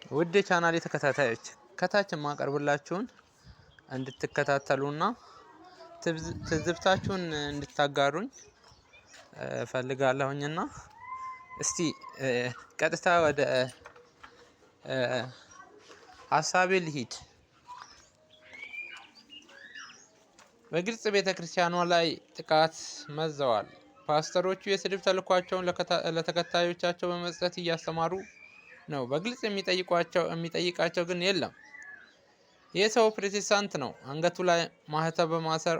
ውድ የቻናሌ ተከታታዮች ከታች የማቀርብላችሁን እንድትከታተሉና ትዝብታችሁን እንድታጋሩኝ ፈልጋለሁኝና እስቲ ቀጥታ ወደ ሀሳቤ ልሂድ። በግልጽ ቤተክርስቲያኗ ላይ ጥቃት መዘዋል። ፓስተሮቹ የስድብ ተልኳቸውን ለተከታዮቻቸው በመስጠት እያስተማሩ ነው። በግልጽ የሚጠይቃቸው ግን የለም። ይህ ሰው ፕሮቴስታንት ነው። አንገቱ ላይ ማህተብ በማሰር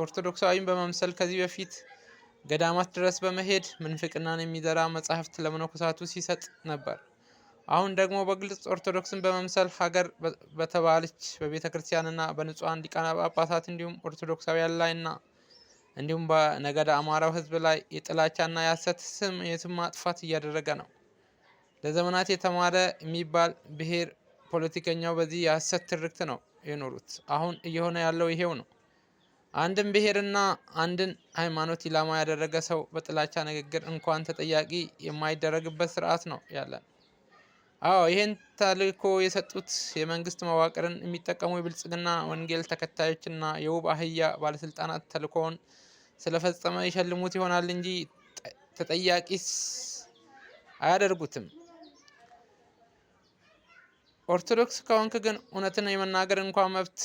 ኦርቶዶክሳዊን በመምሰል ከዚህ በፊት ገዳማት ድረስ በመሄድ ምንፍቅናን የሚዘራ መጻሕፍት ለመነኮሳቱ ሲሰጥ ነበር። አሁን ደግሞ በግልጽ ኦርቶዶክስን በመምሰል ሀገር በተባለች በቤተ ክርስቲያንና በንጹሐን ሊቃነ ጳጳሳት እንዲሁም ኦርቶዶክሳውያን ላይና እንዲሁም በነገደ አማራው ሕዝብ ላይ የጥላቻና የሐሰት የስም ማጥፋት እያደረገ ነው። ለዘመናት የተማረ የሚባል ብሔር ፖለቲከኛው በዚህ የሐሰት ትርክት ነው የኖሩት። አሁን እየሆነ ያለው ይሄው ነው። አንድን ብሔርና አንድን ሃይማኖት ኢላማ ያደረገ ሰው በጥላቻ ንግግር እንኳን ተጠያቂ የማይደረግበት ስርዓት ነው ያለን። አዎ ይሄን ተልእኮ የሰጡት የመንግስት መዋቅርን የሚጠቀሙ የብልጽግና ወንጌል ተከታዮችና የውብ አህያ ባለስልጣናት ተልእኮውን ስለፈጸመ ይሸልሙት ይሆናል እንጂ ተጠያቂስ አያደርጉትም። ኦርቶዶክስ ከሆንክ ግን እውነትን የመናገር እንኳን መብት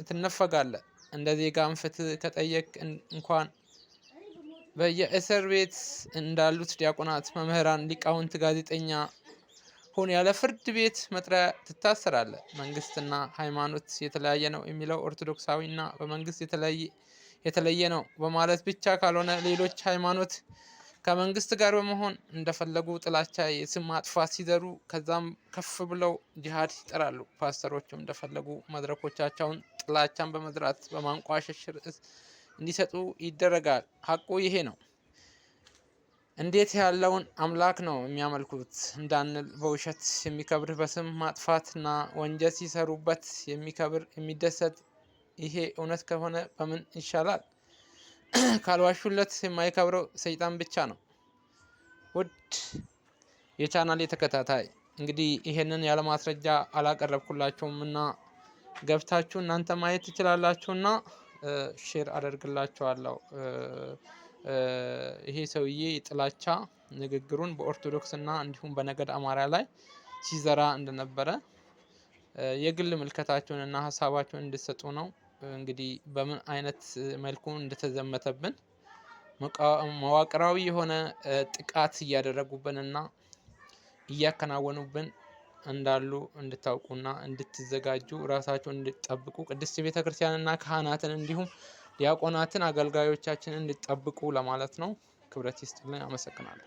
ትነፈጋለህ። እንደ ዜጋም ፍትህ ከጠየቅ እንኳን በየእስር ቤት እንዳሉት ዲያቆናት፣ መምህራን፣ ሊቃውንት፣ ጋዜጠኛ ሁን ያለ ፍርድ ቤት መጥሪያ ትታሰራለህ። መንግስትና ሃይማኖት የተለያየ ነው የሚለው ኦርቶዶክሳዊና በመንግስት የተለየ ነው በማለት ብቻ ካልሆነ ሌሎች ሃይማኖት ከመንግስት ጋር በመሆን እንደፈለጉ ጥላቻ የስም ማጥፋት ሲዘሩ ከዛም ከፍ ብለው ጂሃድ ይጠራሉ። ፓስተሮቹም እንደፈለጉ መድረኮቻቸውን ጥላቻን በመዝራት በማንቋሸሽ ርዕስ እንዲሰጡ ይደረጋል። ሀቁ ይሄ ነው። እንዴት ያለውን አምላክ ነው የሚያመልኩት እንዳንል በውሸት የሚከብር በስም ማጥፋትና ወንጀል ሲሰሩበት የሚከብር የሚደሰት ይሄ እውነት ከሆነ በምን ይሻላል? ካልዋሹለት የማይከብረው ሰይጣን ብቻ ነው። ውድ የቻናሌ ተከታታይ እንግዲህ ይሄንን ያለ ማስረጃ አላቀረብኩላችሁም እና ገብታችሁ እናንተ ማየት ትችላላችሁና ሼር አደርግላችኋለሁ። ይሄ ሰውዬ የጥላቻ ንግግሩን በኦርቶዶክስ እና እንዲሁም በነገድ አማራ ላይ ሲዘራ እንደነበረ የግል ምልከታቸውን እና ሀሳባቸውን እንድትሰጡ ነው። እንግዲህ በምን አይነት መልኩ እንደተዘመተብን መዋቅራዊ የሆነ ጥቃት እያደረጉብንና እያከናወኑብን እንዳሉ እንድታውቁና እንድትዘጋጁ ራሳቸውን እንድትጠብቁ ቅድስት ቤተክርስቲያንና ካህናትን እንዲሁም ዲያቆናትን አገልጋዮቻችንን እንድትጠብቁ ለማለት ነው። ክብረት ይስጥልኝ። አመሰግናለሁ።